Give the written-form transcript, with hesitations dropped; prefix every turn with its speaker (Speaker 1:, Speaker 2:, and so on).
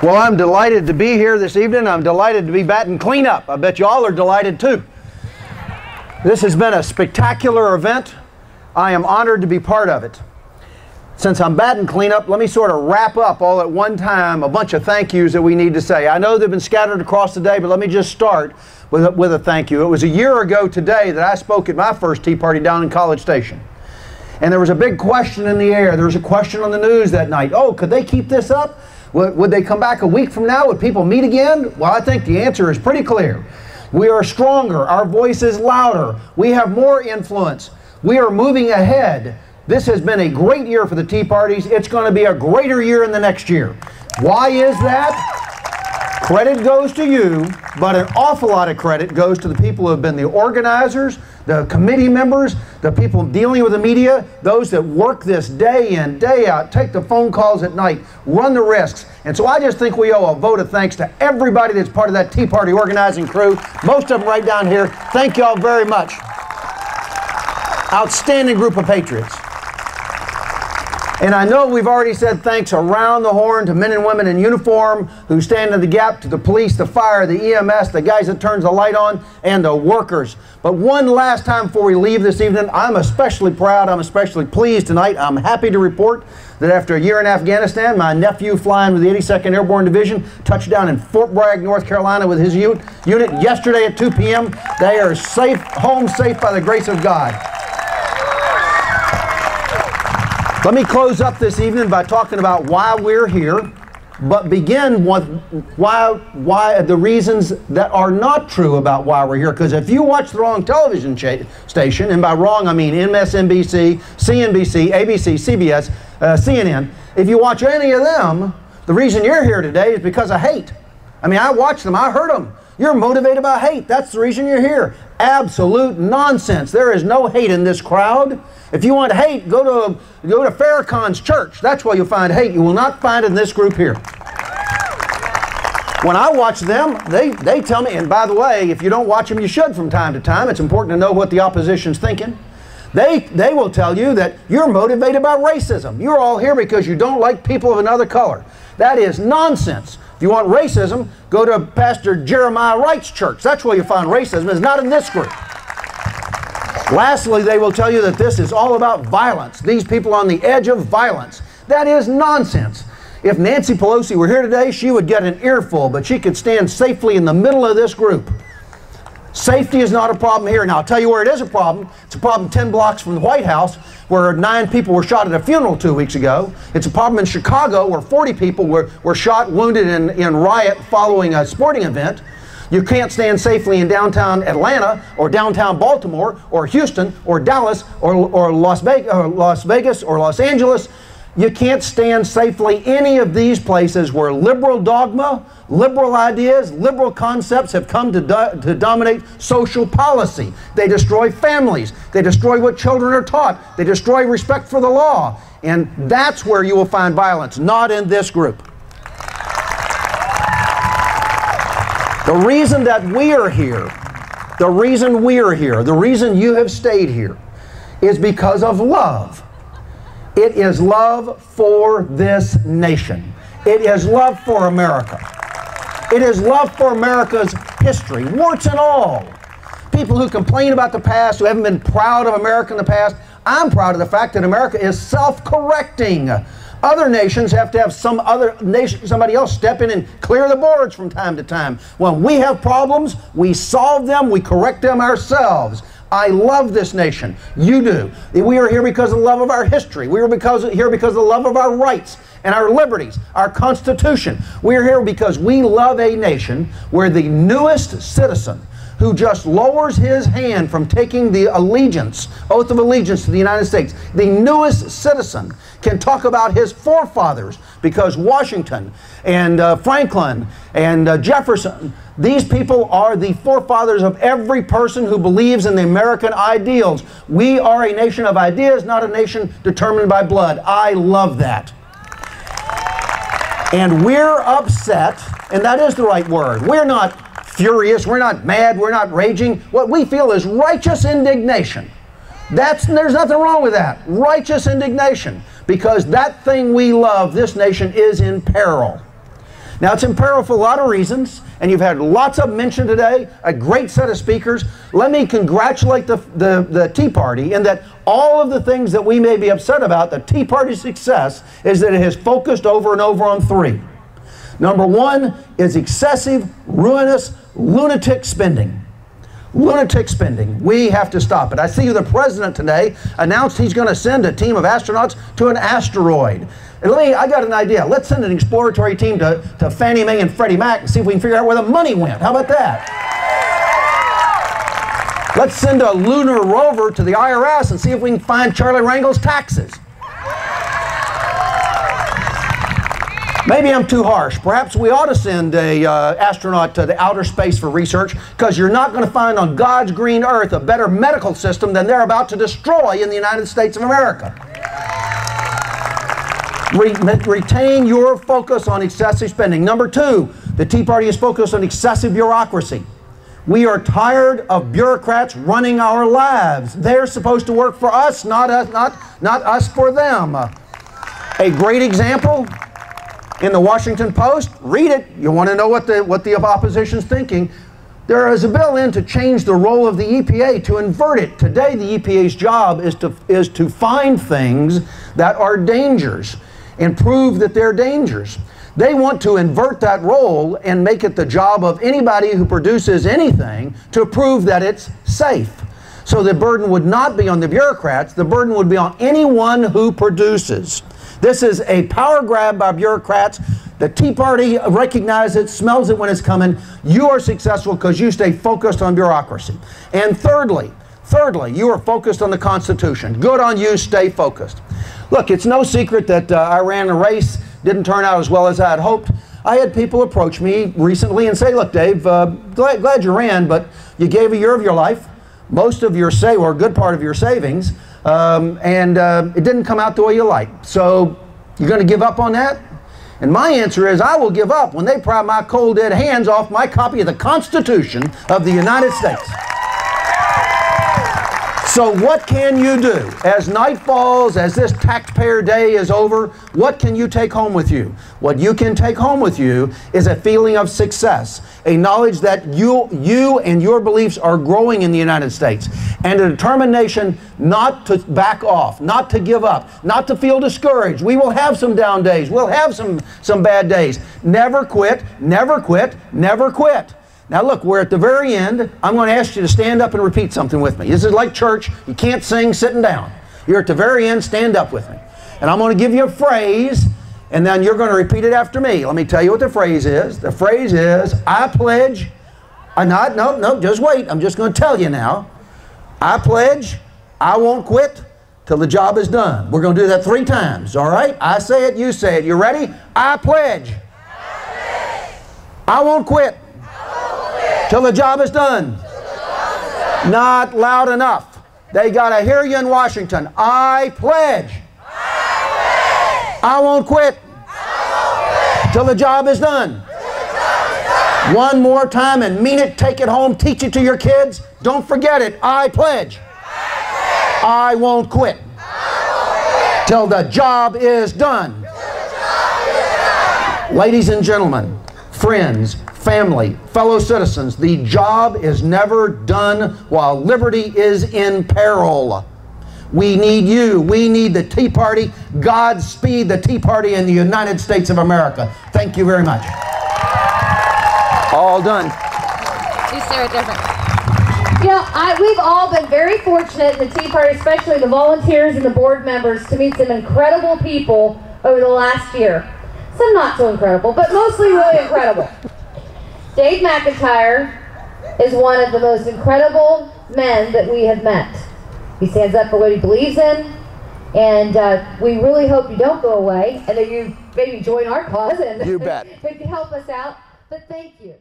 Speaker 1: Well, I'm delighted to be here this evening. I'm delighted to be batting cleanup. I bet you all are delighted too. This has been a spectacular event. I am honored to be part of it. Since I'm batting cleanup, let me sort of wrap up all at one time a bunch of thank yous that we need to say. I know they've been scattered across the day, but let me just start with a thank you. It was a year ago today that I spoke at my first Tea Party down in College Station. And there was a big question in the air. There was a question on the news that night. Oh, could they keep this up? Would they come back a week from now? Would people meet again? Well, I think the answer is pretty clear. We are stronger. Our voice is louder. We have more influence. We are moving ahead. This has been a great year for the Tea Parties. It's going to be a greater year in the next year. Why is that? Credit goes to you, but an awful lot of credit goes to the people who have been the organizers, the committee members, the people dealing with the media, those that work this day in, day out, take the phone calls at night, run the risks. And so I just think we owe a vote of thanks to everybody that's part of that Tea Party organizing crew. Most of them right down here. Thank you all very much. Outstanding group of patriots. And I know we've already said thanks around the horn to men and women in uniform who stand in the gap, to the police, the fire, the EMS, the guys that turns the light on, and the workers. But one last time before we leave this evening, I'm especially proud, I'm especially pleased tonight. I'm happy to report that after a year in Afghanistan, my nephew flying with the 82nd Airborne Division touched down in Fort Bragg, North Carolina with his unit yesterday at 2 p.m. They are safe, home safe by the grace of God. Let me close up this evening by talking about why we're here, but begin with why the reasons that are not true about why we're here. Because if you watch the wrong television station, and by wrong I mean MSNBC, CNBC, ABC, CBS, CNN, if you watch any of them, the reason you're here today is because of hate. I mean, I watched them, I heard them. You're motivated by hate. That's the reason you're here. Absolute nonsense. There is no hate in this crowd. If you want hate, go to Farrakhan's church. That's where you'll find hate. You will not find it in this group here. When I watch them, they tell me, and by the way, if you don't watch them, you should from time to time. It's important to know what the opposition's thinking. They will tell you that you're motivated by racism. You're all here because you don't like people of another color. That is nonsense. If you want racism, go to Pastor Jeremiah Wright's church. That's where you find racism. It's not in this group. Lastly, they will tell you that this is all about violence. These people on the edge of violence. That is nonsense. If Nancy Pelosi were here today, she would get an earful, but she could stand safely in the middle of this group. Safety is not a problem here. Now, I'll tell you where it is a problem. It's a problem 10 blocks from the White House, where 9 people were shot at a funeral 2 weeks ago. It's a problem in Chicago, where 40 people were shot, wounded in riot following a sporting event. You can't stand safely in downtown Atlanta, or downtown Baltimore, or Houston, or Dallas, or Las Vegas, or Los Angeles. You can't stand safely any of these places where liberal dogma, liberal ideas, liberal concepts have come to dominate social policy. They destroy families. They destroy what children are taught. They destroy respect for the law. And that's where you will find violence, not in this group. The reason that we are here, the reason you have stayed here, is because of love. It is love for this nation. It is love for America. It is love for America's history, warts and all. People who complain about the past, who haven't been proud of America in the past, I'm proud of the fact that America is self-correcting. Other nations have to have somebody else step in and clear the boards from time to time. When we have problems, we solve them, we correct them ourselves. I love this nation. You do. We are here because of the love of our history. We are here because of the love of our rights and our liberties, our Constitution. We are here because we love a nation where the newest citizen who just lowers his hand from taking the oath of allegiance to the United States, the newest citizen can talk about his forefathers, because Washington and Franklin and Jefferson, these people are the forefathers of every person who believes in the American ideals. We are a nation of ideas, not a nation determined by blood. I love that. And we're upset, and that is the right word. We're not furious, we're not mad, we're not raging. What we feel is righteous indignation. There's nothing wrong with that. Righteous indignation. Because that thing we love, this nation, is in peril. Now, it's in peril for a lot of reasons, and you've had lots of them mentioned today, a great set of speakers. Let me congratulate the Tea Party in that all of the things that we may be upset about, the Tea Party's success is that it has focused over and over on three. Number one is excessive, ruinous, lunatic spending. Lunatic spending. We have to stop it. I see the president today announced he's going to send a team of astronauts to an asteroid. And I got an idea. Let's send an exploratory team to Fannie Mae and Freddie Mac and see if we can figure out where the money went. How about that? Let's send a lunar rover to the IRS and see if we can find Charlie Rangel's taxes. Maybe I'm too harsh. Perhaps we ought to send an astronaut to the outer space for research, because you're not going to find on God's green earth a better medical system than they're about to destroy in the United States of America. Retain your focus on excessive spending. Number two, the Tea Party is focused on excessive bureaucracy. We are tired of bureaucrats running our lives. They're supposed to work for us, not us for them. A great example in the Washington Post, read it. You want to know what the opposition's thinking. There is a bill in to change the role of the EPA, to invert it. Today, the EPA's job is to find things that are dangers and prove that they're dangers. They want to invert that role and make it the job of anybody who produces anything to prove that it's safe. So the burden would not be on the bureaucrats, the burden would be on anyone who produces. This is a power grab by bureaucrats. The Tea Party recognizes it, smells it when it's coming. You are successful because you stay focused on bureaucracy. And thirdly, you are focused on the Constitution. Good on you, stay focused. Look, it's no secret that I ran a race, didn't turn out as well as I had hoped. I had people approach me recently and say, look, Dave, glad you ran, but you gave a year of your life, most of your or a good part of your savings, and it didn't come out the way you liked. So you're going to give up on that? And my answer is, I will give up when they pry my cold dead hands off my copy of the Constitution of the United States. So what can you do? As night falls, as this taxpayer day is over, what can you take home with you? What you can take home with you is a feeling of success, a knowledge that you and your beliefs are growing in the United States, and a determination not to back off, not to give up, not to feel discouraged. We will have some down days. We'll have some bad days. Never quit, never quit, never quit. Now look, we're at the very end. I'm going to ask you to stand up and repeat something with me. This is like church. You can't sing sitting down. You're at the very end. Stand up with me. And I'm going to give you a phrase, and then you're going to repeat it after me. Let me tell you what the phrase is. The phrase is, I pledge, no, just wait. I'm just going to tell you now. I pledge, I won't quit till the job is done. We're going to do that 3 times, all right? I say it, you say it. You ready? I pledge. I won't quit till the job is done. Not loud enough. They got to hear you in Washington. I pledge. I won't quit till the job is done. One more time and mean it. Take it home. Teach it to your kids. Don't forget it. I pledge. I won't quit till the job is done. Ladies and gentlemen, friends, family, fellow citizens, the job is never done while liberty is in peril. We need you. We need the Tea Party. Godspeed the Tea Party in the United States of America. Thank you very much. All done.
Speaker 2: You say it different. You know, we've all been very fortunate in the Tea Party, especially the volunteers and the board members, to meet some incredible people over the last year. Some not so incredible, but mostly really incredible. Dave McIntyre is one of the most incredible men that we have met. He stands up for what he believes in, and we really hope you don't go away and that you maybe join our cause and
Speaker 1: you bet.
Speaker 2: help us out. But thank you.